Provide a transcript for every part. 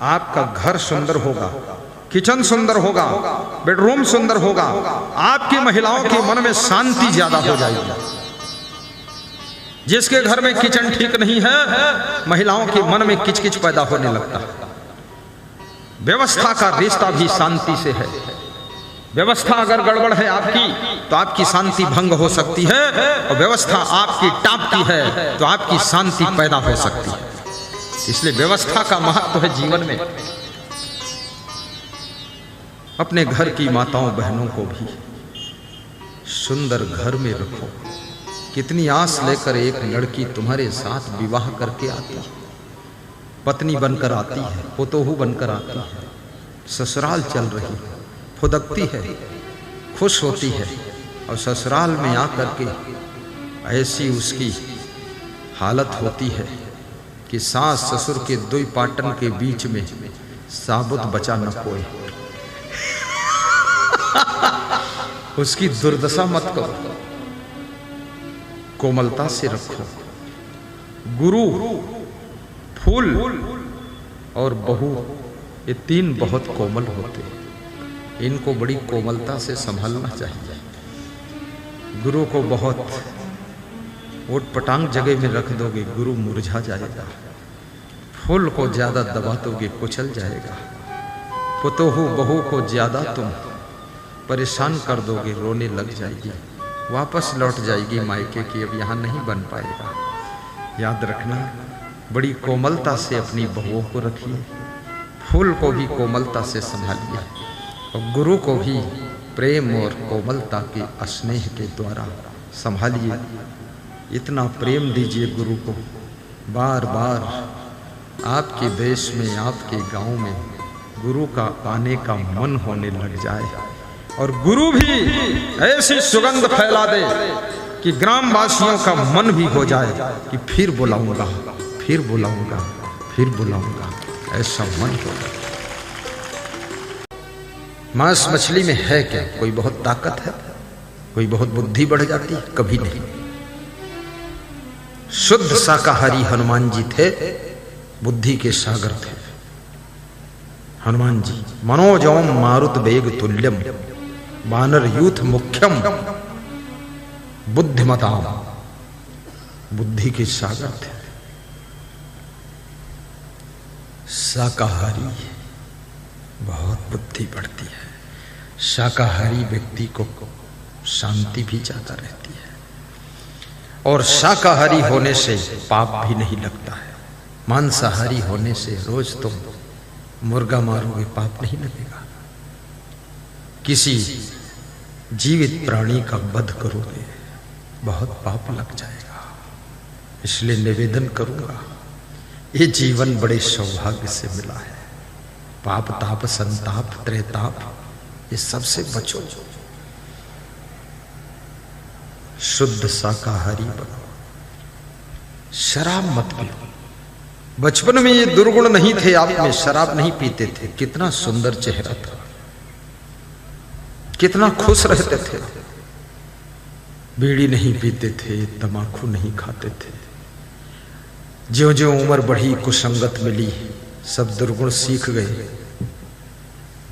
आपका घर सुंदर होगा, किचन सुंदर होगा, बेडरूम सुंदर होगा, आपकी महिलाओं के मन में शांति ज्यादा हो जाएगी। जिसके घर में किचन ठीक नहीं है, महिलाओं के मन में किचकिच पैदा होने लगता है। व्यवस्था का रिश्ता भी शांति से है। व्यवस्था अगर गड़बड़ है आपकी तो आपकी शांति भंग हो सकती है, और व्यवस्था आपकी टापती है तो आपकी शांति पैदा हो सकती है। इसलिए व्यवस्था का महत्व है जीवन में। अपने घर की माताओं बहनों को भी सुंदर घर में रखो। कितनी आस लेकर एक लड़की तुम्हारे साथ विवाह करके आती है, पत्नी बनकर आती है, पोतोहू बनकर आती है, ससुराल चल रही है, फुदकती है, खुश होती है, और ससुराल में आकर के ऐसी उसकी हालत होती है कि सास ससुर के दुई पाटन के बीच में साबुत बचा न कोई। उसकी दुर्दशा मत करो, कोमलता से रखो। गुरु, फूल और बहू, ये तीन बहुत कोमल होते हैं। इनको बड़ी कोमलता से संभालना चाहिए। गुरु को बहुत ओटपटांग जगह में रख दोगे, गुरु मुरझा जाएगा। फूल को ज्यादा दबा दोगे, कुचल जाएगा। पुतोहू बहू को ज्यादा तुम परेशान कर दोगे, रोने लग जाएगी, वापस लौट जाएगी मायके की, अब यहाँ नहीं बन पाएगा। याद रखना, बड़ी कोमलता से अपनी बहुओं को रखिए, फूल को भी कोमलता से संभालिए, और गुरु को भी प्रेम और कोमलता के स्नेह के द्वारा संभालिए। इतना प्रेम दीजिए गुरु को, बार बार आपके देश में, आपके गांव में गुरु का आने का मन होने लग जाए, और गुरु भी ऐसी सुगंध फैला दे कि ग्रामवासियों का मन भी हो जाए कि फिर बुलाऊंगा, फिर बुलाऊंगा, फिर बुलाऊंगा, ऐसा मन होगा। मांस मछली में है क्या कोई बहुत ताकत है, कोई बहुत बुद्धि बढ़ जाती है? कभी नहीं। शुद्ध शाकाहारी हनुमान जी थे, बुद्धि के सागर थे। हनुमान जी मनोजवम मारुत वेग तुल्यम वानर यूथ मुख्यम बुद्धिमताम, बुद्धि के सागर थे। शाकाहारी बहुत बुद्धि बढ़ती है। शाकाहारी व्यक्ति को शांति भी ज्यादा रहती है, और शाकाहारी होने से पाप भी नहीं लगता है। मांसाहारी होने से रोज तुम मुर्गा मारोगे, पाप नहीं लगेगा। किसी जीवित प्राणी का वध करोगे, बहुत पाप लग जाएगा। इसलिए निवेदन करूंगा, ये जीवन बड़े सौभाग्य से मिला है। पाप ताप संताप त्रेताप, ये सबसे बचो। शुद्ध शाकाहारी बनो, शराब मत पियो। बचपन में ये दुर्गुण नहीं थे आप में, शराब नहीं पीते थे, कितना सुंदर चेहरा था, कितना खुश रहते थे। बीड़ी नहीं पीते थे, तमाकू नहीं खाते थे। ज्यों ज्यों उम्र बढ़ी, कुसंगत मिली, सब दुर्गुण सीख गए।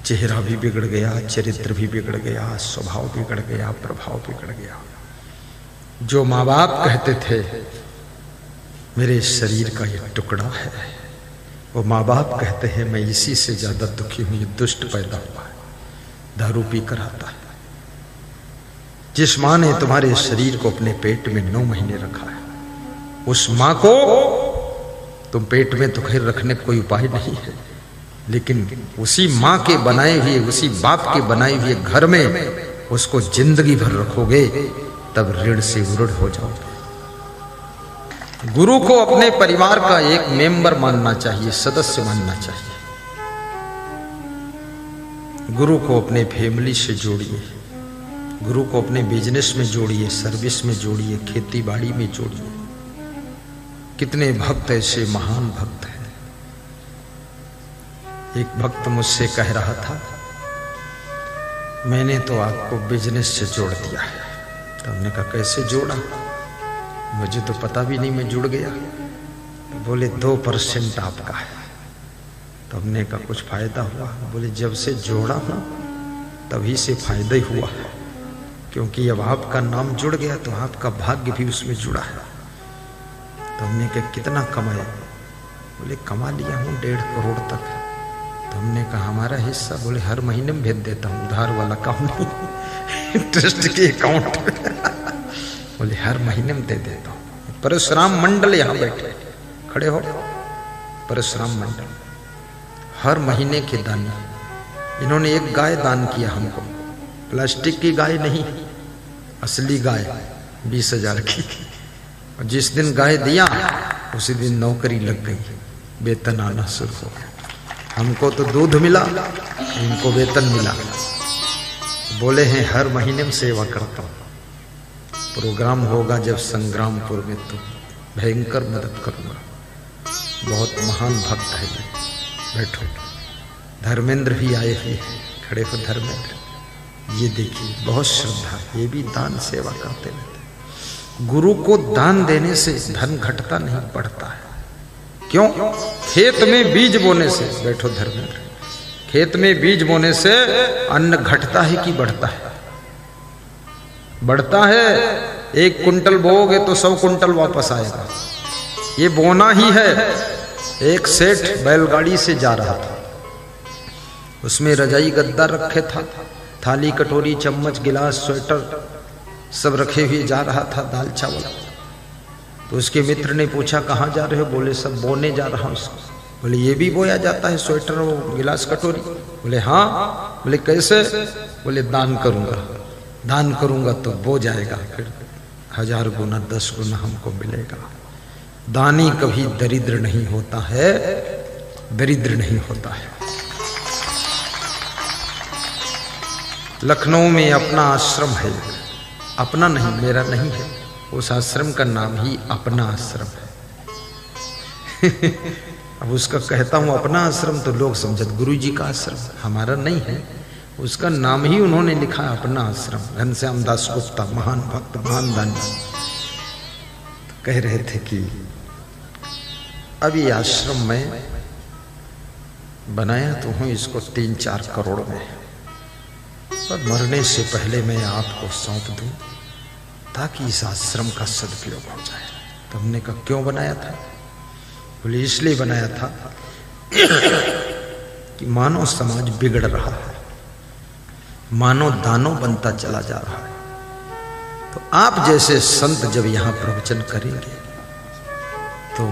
चेहरा भी बिगड़ गया, चरित्र भी बिगड़ गया, स्वभाव बिगड़ गया, प्रभाव बिगड़ गया। जो माँ बाप कहते थे मेरे शरीर का ये टुकड़ा है, वो माँ बाप कहते हैं मैं इसी से ज्यादा दुखी हूं, ये दुष्ट पैदा हुआ है, दारू पी कर आता है। जिस माँ ने तुम्हारे शरीर को अपने पेट में 9 महीने रखा है, उस माँ को तुम पेट में तो खैर रखने का कोई उपाय नहीं है, लेकिन उसी माँ के बनाए हुए, उसी बाप के बनाए हुए घर में उसको जिंदगी भर रखोगे, तब ऋण से उऋण हो जाओगे। गुरु को अपने परिवार का एक मेंबर मानना चाहिए, सदस्य मानना चाहिए। गुरु को अपने फैमिली से जोड़िए, गुरु को अपने बिजनेस में जोड़िए, सर्विस में जोड़िए, खेती बाड़ी में जोड़िए। कितने भक्त ऐसे महान भक्त हैं। एक भक्त मुझसे कह रहा था, मैंने तो आपको बिजनेस से जोड़ दिया है। तो हमने कहा कैसे जोड़ा? मुझे तो पता भी नहीं, मैं जुड़ गया। बोले 2% आपका है। तो हमने कहा कुछ फायदा हुआ? बोले जब से जोड़ा हूँ तभी से फायदा ही हुआ, क्योंकि अब आपका नाम जुड़ गया तो आपका भाग्य भी उसमें जुड़ा है। तो हमने कहा कितना कमाया? बोले कमा लिया हूँ 1.5 करोड़ तक। तो हमने कहा हमारा हिस्सा? बोले हर महीने में भेज देता हूँ, उधार वाला काम नहीं, इंटरेस्ट के अकाउंट बोले हर महीने में दे देता हूँ। परशुराम मंडल यहाँ बैठे खड़े हो, परशुराम मंडल हर महीने के दानी। इन्होंने एक गाय दान किया हमको, प्लास्टिक की गाय नहीं, असली गाय 20,000 की। और जिस दिन गाय दिया उसी दिन नौकरी लग गई, वेतन आना शुरू हो गया। हमको तो दूध मिला, इनको वेतन मिला। बोले हैं हर महीने में सेवा करता हूँ, प्रोग्राम होगा जब संग्रामपुर में तो भयंकर मदद करूँगा। बहुत महान भक्त है ये। बैठो, धर्मेंद्र भी आए हुए हैं, खड़े हो धर्मेंद्र। ये देखिए बहुत श्रद्धा, ये भी दान सेवा करते रहते। गुरु को दान देने से धन घटता नहीं बढ़ता है। क्यों? खेत में बीज बोने से, बैठो धर्मेंद्र, खेत में बीज बोने से अन्न घटता है कि बढ़ता है? बढ़ता है। 1 कुंटल बोओगे तो 100 कुंटल वापस आएगा। ये बोना ही है। एक सेठ बैलगाड़ी से जा रहा था, उसमें रजाई गद्दा रखे था, थाली कटोरी चम्मच गिलास स्वेटर सब रखे हुए जा रहा था, दाल चावल। तो उसके मित्र ने पूछा कहाँ जा रहे हो? बोले सब बोने जा रहा हूँ। बोले ये भी बोया जाता है स्वेटर और गिलास कटोरी? बोले हाँ। बोले कैसे? बोले दान करूँगा, दान करूँगा तो बो जाएगा, फिर 1000 गुना 10 गुना हमको मिलेगा। दानी कभी दरिद्र नहीं होता है, दरिद्र नहीं होता है। लखनऊ में अपना आश्रम है, अपना नहीं, मेरा नहीं है, उस आश्रम का नाम ही अपना आश्रम है। अब उसका कहता हूं अपना आश्रम तो लोग समझत गुरुजी का आश्रम, हमारा नहीं है। उसका नाम ही उन्होंने लिखा है अपना आश्रम। घनश्याम दास गुप्ता, महान भक्त, महान दानी, तो कह रहे थे कि अभी आश्रम में बनाया तो हूं इसको 3-4 करोड़ में, पर मरने से पहले मैं आपको सौंप दूं ताकि इस आश्रम का सदुपयोग हो जाए। तो हमने कहा क्यों बनाया था? बोले इसलिए बनाया था कि मानव समाज बिगड़ रहा है, मानव दानव बनता चला जा रहा है। तो आप जैसे संत जब यहाँ प्रवचन करेंगे तो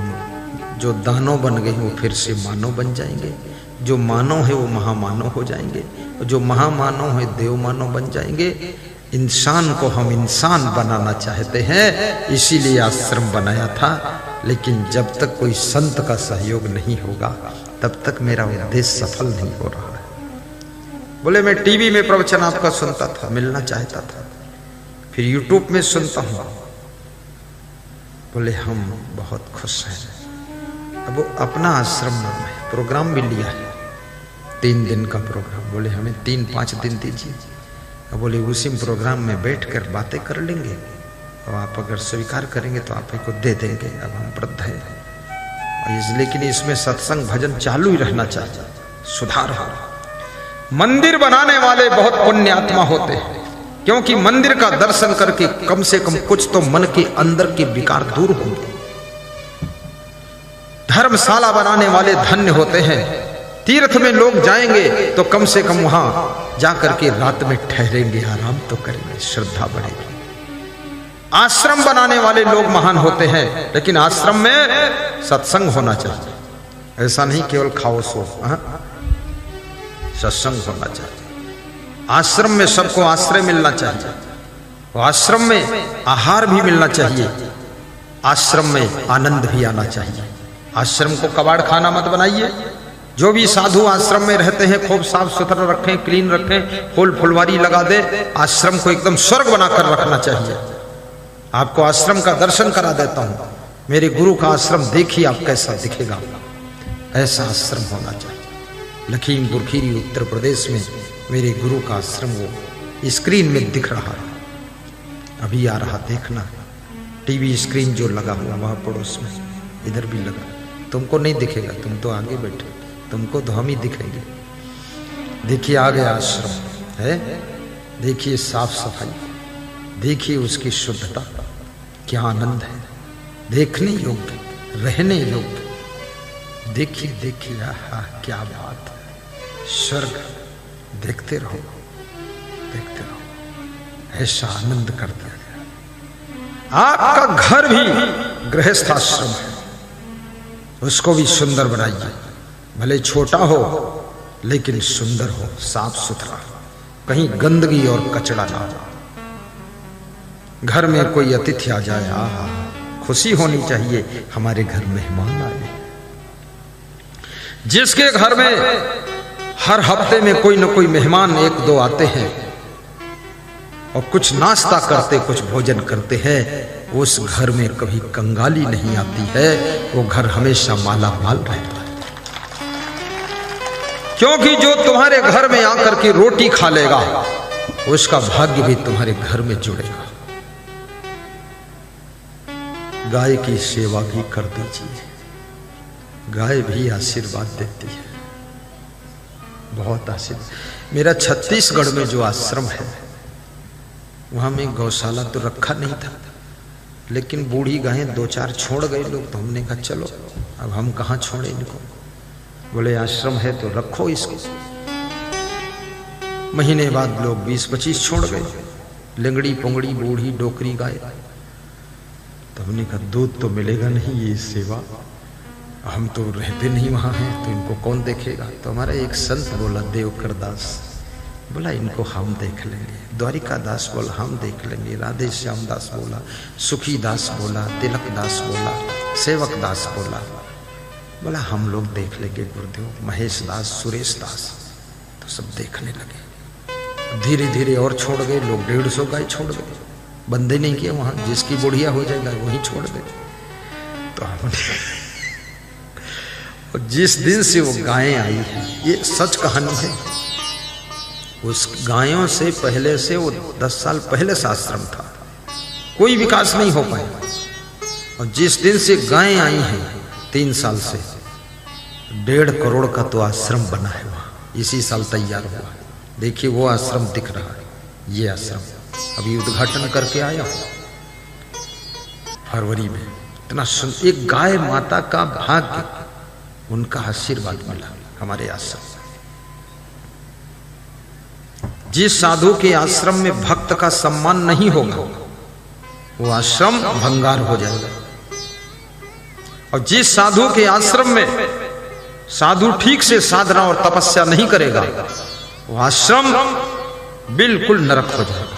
जो दानव बन गए वो फिर से मानव बन जाएंगे, जो मानव है वो महामानव हो जाएंगे, और जो महामानव है देव मानव बन जाएंगे। इंसान को हम इंसान बनाना चाहते हैं, इसीलिए आश्रम बनाया था। लेकिन जब तक कोई संत का सहयोग नहीं होगा तब तक मेरा उद्देश्य सफल नहीं हो रहा है। बोले मैं टीवी में प्रवचन आपका सुनता था, मिलना चाहता था, फिर यूट्यूब में सुनता हूं। बोले हम बहुत खुश हैं। अब वो अपना आश्रम नाम है, प्रोग्राम भी लिया है 3 दिन का प्रोग्राम। बोले हमें 3-5 दिन दीजिए। अब बोले उसी प्रोग्राम में बैठकर बातें कर लेंगे, और आप अगर स्वीकार करेंगे तो आप को दे देंगे। अब हम वृद्ध हैं, लेकिन इसमें सत्संग भजन चालू ही रहना चाहिए, सुधार हो। मंदिर बनाने वाले बहुत पुण्य आत्मा होते हैं, क्योंकि मंदिर का दर्शन करके कम से कम कुछ तो मन के अंदर के विकार दूर होंगे। धर्मशाला बनाने वाले धन्य होते हैं। तीर्थ में लोग जाएंगे तो कम से कम वहां जाकर के रात में ठहरेंगे, आराम तो करेंगे, श्रद्धा बढ़ेगी। आश्रम बनाने वाले लोग महान होते हैं, लेकिन आश्रम में सत्संग होना चाहिए। ऐसा नहीं केवल खाओ सो, सत्संग होना चाहिए। आश्रम में सबको आश्रय मिलना चाहिए, और आश्रम में आहार भी मिलना चाहिए, आश्रम में आनंद भी आना चाहिए। आश्रम को कबाड़ खाना मत बनाइए। जो भी साधु आश्रम में रहते हैं खूब साफ सुथरा रखें, क्लीन रखें, फूल फुलवारी लगा दे। आश्रम को एकदम स्वर्ग बनाकर रखना चाहिए। आपको आश्रम का दर्शन करा देता हूं, मेरे गुरु का आश्रम देखिए आप कैसा दिखेगा। ऐसा आश्रम होना चाहिए। लखीमपुर खीरी उत्तर प्रदेश में मेरे गुरु का आश्रम वो स्क्रीन में दिख रहा है, अभी आ रहा, देखना। टीवी स्क्रीन जो लगा हुआ वहां पड़ोस में, इधर भी लगा, तुमको नहीं दिखेगा, तुम तो आगे बैठे। तुमको तो हम ही दिखेंगे। देखिए आगे आश्रम है, देखिए साफ सफाई, देखिए उसकी शुद्धता, क्या आनंद है, देखने योग्य, रहने योग्य। देखिए देखिए, आहा क्या बात है, स्वर्ग। देखते रहो देखते रहो, ऐसा आनंद कर दिया गया। आपका घर भी गृहस्थ आश्रम है, उसको भी सुंदर बनाइए। भले छोटा हो लेकिन सुंदर हो, साफ सुथरा, कहीं गंदगी और कचरा ना हो। घर में कोई अतिथि आ जाए, आहा खुशी होनी चाहिए, हमारे घर मेहमान आए। जिसके घर में हर हफ्ते में कोई न कोई मेहमान एक दो आते हैं और कुछ नाश्ता करते, कुछ भोजन करते हैं, उस घर में कभी कंगाली नहीं आती है, वो घर हमेशा माला माल रहता है। क्योंकि जो तुम्हारे घर में आकर के रोटी खा लेगा, उसका भाग्य भी तुम्हारे घर में जुड़ेगा। गाय की सेवा भी कर दीजिए, गाय भी आशीर्वाद देती है, बहुत आशीर्वाद। मेरा छत्तीसगढ़ में जो आश्रम है, वहां में गौशाला तो रखा नहीं था, लेकिन बूढ़ी गायें दो चार छोड़ गए लोग, तो हमने कहा चलो अब हम कहाँ छोड़े इनको। बोले आश्रम है तो रखो इसको। महीने बाद लोग 20-25 छोड़ गए, लिंगड़ी पुंगड़ी बूढ़ी डोकरी गाय। तो हमने कहा दूध तो मिलेगा नहीं, ये सेवा, हम तो रहते नहीं वहां हैं, तो इनको कौन देखेगा। तो हमारा एक संत बोला, देवकर दास बोला इनको हम देख लेंगे, द्वारिका दास बोला हम देख लेंगे, राधे श्याम दास बोला, सुखी दास बोला, तिलक दास बोला, सेवक दास बोला हम लोग देख लेंगे गुरुदेव। महेश दास, सुरेश दास, तो सब देखने लगे। धीरे धीरे और छोड़ गए लोग, 150 गाय छोड़ गए, बंदे नहीं किए वहां, जिसकी बुढ़िया हो जाएगा वहीं छोड़ दे। तो हमने जिस दिन से वो गायें आई है, ये सच कहानी है, उस गायों से पहले से वो 10 साल पहले से आश्रम था, कोई विकास नहीं हो पाया। और जिस दिन से गायें आई हैं 3 साल से, 1.5 करोड़ का तो आश्रम बना है वहां, इसी साल तैयार हुआ। देखिए वो आश्रम दिख रहा है, ये आश्रम अभी उद्घाटन करके आया फरवरी में। इतना सुंदर, एक गाय माता का भाग्य, उनका आशीर्वाद मिला हमारे आश्रम। जिस साधु के आश्रम में भक्त का सम्मान नहीं होगा, वो आश्रम भंगार हो जाएगा। और जिस साधु के आश्रम में साधु ठीक से साधना और तपस्या नहीं करेगा, वो आश्रम बिल्कुल नरक हो जाएगा।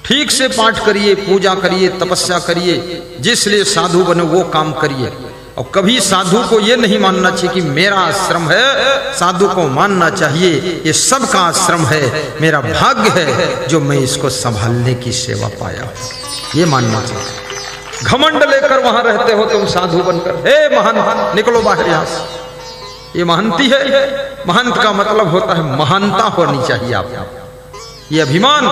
ठीक से पाठ करिए, पूजा करिए, तपस्या करिए, जिस लिए साधु बने वो काम करिए। और कभी साधु को ये नहीं मानना चाहिए कि मेरा आश्रम है, साधु को मानना चाहिए ये सबका आश्रम है, मेरा भाग्य है जो मैं इसको संभालने की सेवा पाया, ये मानना चाहिए। घमंड लेकर वहां रहते हो तुम साधु बनकर, हे महंत निकलो बाहर यहां से, ये महंती है। महंत का मतलब होता है महानता होनी चाहिए आप। ये अभिमान,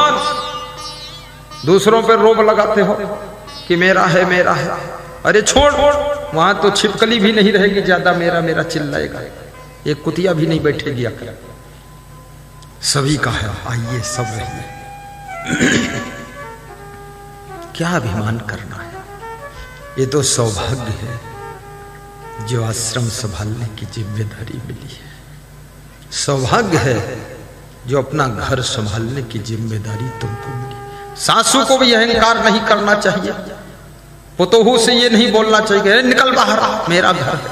दूसरों पर रोब लगाते हो कि मेरा है मेरा है, अरे छोड़, वहां तो छिपकली भी नहीं रहेगी ज्यादा मेरा मेरा चिल्लाएगा, एक कुतिया भी नहीं बैठेगी आकर। सभी का है, आइए सब रहिए। क्या अभिमान करना है, ये तो सौभाग्य है जो आश्रम संभालने की जिम्मेदारी मिली है। सौभाग्य है जो अपना घर संभालने की जिम्मेदारी तुमको मिली। सासू को भी अहंकार नहीं करना चाहिए, पुतोहू से ये नहीं बोलना चाहिए निकल बाहर मेरा घर है।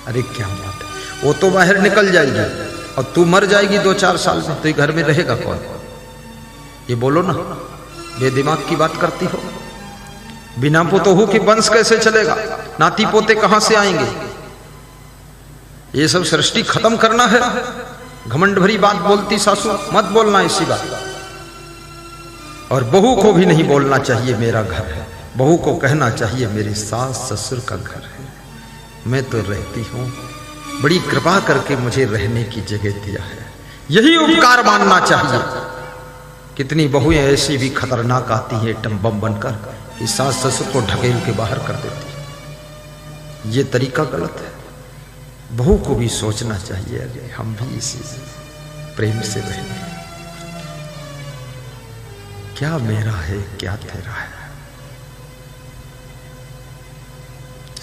अरे क्या बात है, वो तो बाहर निकल जाएगी और तू मर जाएगी 2-4 साल में, तो ये घर में रहेगा कौन? ये बोलो ना, बेदिमाग की बात करती हो। बिना पुतोहू के वंश कैसे चलेगा, नाती पोते कहां से आएंगे? ये सब सृष्टि खत्म करना है। घमंड भरी बात बोलती सासू, मत बोलना ऐसी बात। और बहू को भी नहीं बोलना चाहिए मेरा घर है, बहू को कहना चाहिए मेरे सास ससुर का घर है, मैं तो रहती हूं, बड़ी कृपा करके मुझे रहने की जगह दिया है। यही उपकार मानना चाहिए। कितनी बहुएं ऐसी भी खतरनाक आती हैं टम्बम बनकर कि सास ससुर को ढकेल के बाहर कर देती है। ये तरीका गलत है। बहू को भी सोचना चाहिए, अरे हम भी इसी प्रेम से रहेंगे, क्या मेरा है क्या तेरा है।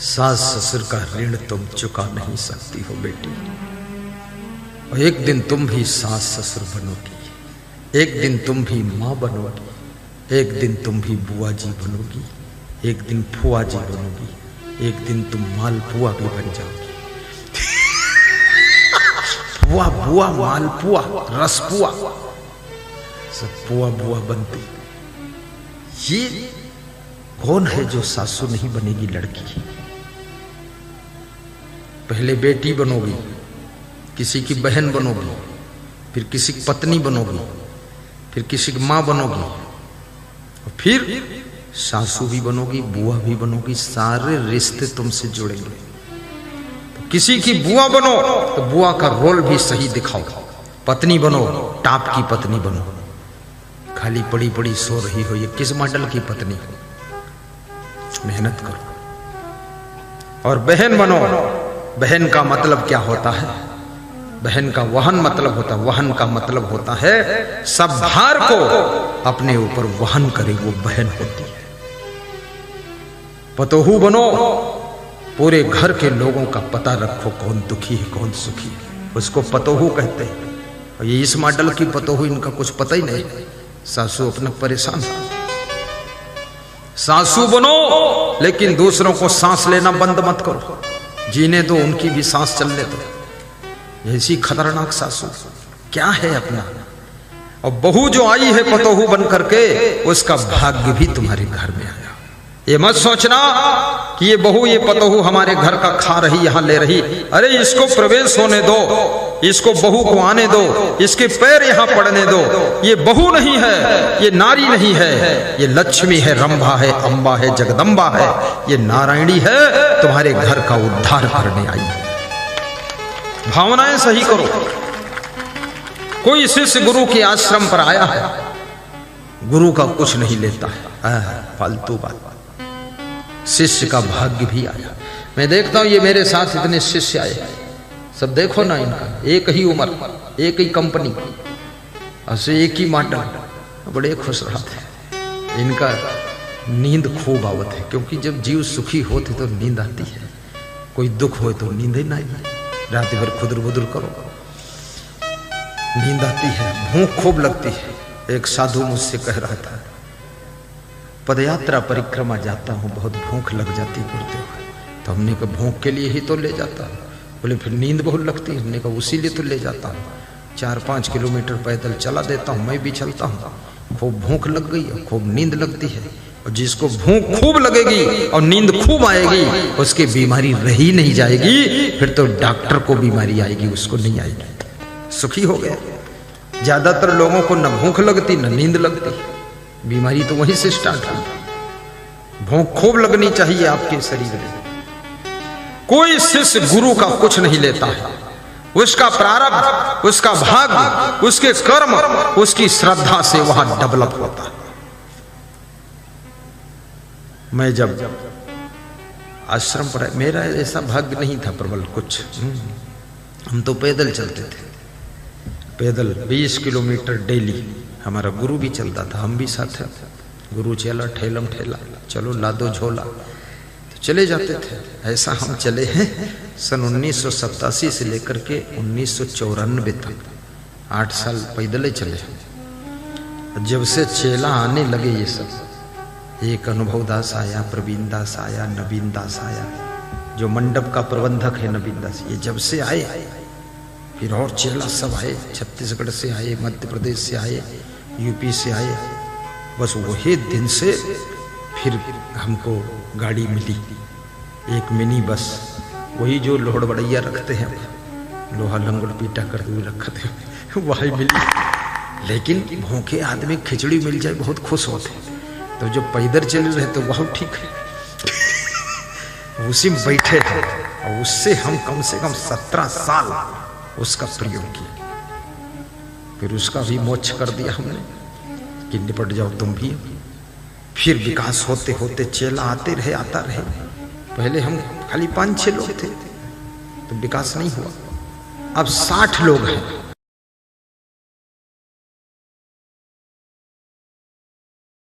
सास ससुर का ऋण तुम चुका नहीं सकती हो बेटी, और एक दिन तुम भी सास ससुर बनोगी, एक दिन तुम भी माँ बनोगी, एक दिन तुम भी बुआ जी बनोगी, एक दिन फुआ जी बनोगी, एक दिन तुम मालपुआ भी बन जाओगी। फुआ बुआ मालपुआ रसपुआ सब पुआ बुआ बनती। ये कौन है जो सासू नहीं बनेगी लड़की? पहले बेटी बनोगी, किसी की बहन बनोगी, फिर किसी की पत्नी बनोगी, फिर किसी की माँ बनोगी, और फिर सासू भी बनोगी, बुआ भी बनोगी। सारे रिश्ते तुमसे जुड़ेंगे। तो किसी की बुआ बनो तो बुआ का रोल भी सही दिखाओ, पत्नी बनो टाप की पत्नी बनो, खाली पड़ी पड़ी सो रही हो, ये किस मॉडल की पत्नी हो? मेहनत करो। और बहन बनो, बहन का मतलब क्या होता है? बहन का वहन मतलब होता है, वहन का मतलब होता है सब भार को अपने ऊपर वहन करे, वो बहन होती है। पतोहू बनो, पूरे घर के लोगों का पता रखो, कौन दुखी है कौन सुखी है, उसको पतोहू कहते हैं। और ये इस मॉडल की पतोहू, इनका कुछ पता ही नहीं, सासू अपना परेशान। सासू बनो लेकिन दूसरों को सांस लेना बंद मत करो, जीने दो, उनकी भी सांस चलने दो। ऐसी खतरनाक सासू क्या है अपना। और बहू जो आई है पतोहू बन करके, उसका भाग्य भी तुम्हारे घर में आया। ये मत सोचना कि ये बहू ये पतोहू हमारे घर का खा रही, यहां ले रही। अरे इसको प्रवेश होने दो, इसको बहू को आने दो, इसके पैर यहां पड़ने दो। ये बहू नहीं है, ये नारी नहीं है, ये लक्ष्मी है, रंभा है, अंबा है, जगदम्बा है, ये नारायणी है, तुम्हारे घर का उद्धार करने आई है। भावनाएं सही करो। कोई शिष्य गुरु के आश्रम पर आया है, गुरु का कुछ नहीं लेता है, फालतू बात। शिष्य का भाग्य भी आया। मैं देखता हूं ये मेरे साथ इतने शिष्य आए, सब देखो ना, इनका एक ही उम्र, एक ही कंपनी, ऐसे एक ही मॉडल, बड़े खुश रहते। इनका नींद खूब आवत है, क्योंकि जब जीव सुखी होते तो नींद आती है, कोई दुख हो तो नींद ही नहीं, रात भर खुदर बुदर करो, नींद आती है, भूख खूब लगती है। एक साधु मुझसे कह रहा था, पदयात्रा परिक्रमा जाता हूँ, बहुत भूख लग जाती गुरुदेव। तो हमने कहा भूख के लिए ही तो ले जाता हूँ। बोले फिर नींद बहुत लगती है। हमने कहा उसी लिए तो ले जाता हूँ, 4-5 किलोमीटर पैदल चला देता हूँ, मैं भी चलता हूँ। खूब भूख लग गई और खूब नींद लगती है, और जिसको भूख खूब लगेगी और नींद खूब आएगी, उसकी बीमारी रही नहीं जाएगी, फिर तो डॉक्टर को बीमारी आएगी, उसको नहीं आएगी। सुखी हो गया। ज्यादातर लोगों को न भूख लगती न नींद लगती, बीमारी तो वहीं से स्टार्ट हुई। भूख खूब लगनी चाहिए आपके शरीर में। कोई शिष्य गुरु का कुछ नहीं लेता है, उसका प्रारब्ध, उसका भाग्य, उसके कर्म, उसकी श्रद्धा से वहां डेवलप होता है। मैं जब आश्रम पर, मेरा ऐसा भाग्य नहीं था प्रबल कुछ, हम तो पैदल चलते थे, पैदल 20 किलोमीटर डेली। हमारा गुरु भी चलता था, हम भी साथ थे। गुरु चला ठेलम ठेला, चलो लादो झोला, तो चले जाते थे। ऐसा हम चले हैं सन 1987 से लेकर के 1994 तक, 8 साल पैदल ही चले। जब से चेला आने लगे ये सब, एक अनुभव दास आया, प्रवीण दास आया, नवीन दास आया, जो मंडप का प्रबंधक है नवीन दास, ये जब से आए, फिर और चेला सब आए, छत्तीसगढ़ से आए, मध्य प्रदेश से आए, यूपी से आए। बस वही दिन से फिर हमको गाड़ी मिली, एक मिनी बस, वही जो लोहड़ बड़ैया रखते हैं, लोहा लंगड़ पीटा करके भी रखते हैं, वही मिली। लेकिन भूखे आदमी खिचड़ी मिल जाए बहुत खुश होते, तो जो पैदल चल रहे तो वह ठीक है, उसी में बैठे थे। और उससे हम कम से कम 17 साल उसका प्रयोग किया। फिर उसका भी मोक्ष कर दिया हमने कि निपट जाओ तुम भी। फिर विकास होते होते चेला आते रहे, आता रहे। पहले हम खाली 5-6 लोग थे, तो विकास नहीं हुआ। अब 60 लोग हैं,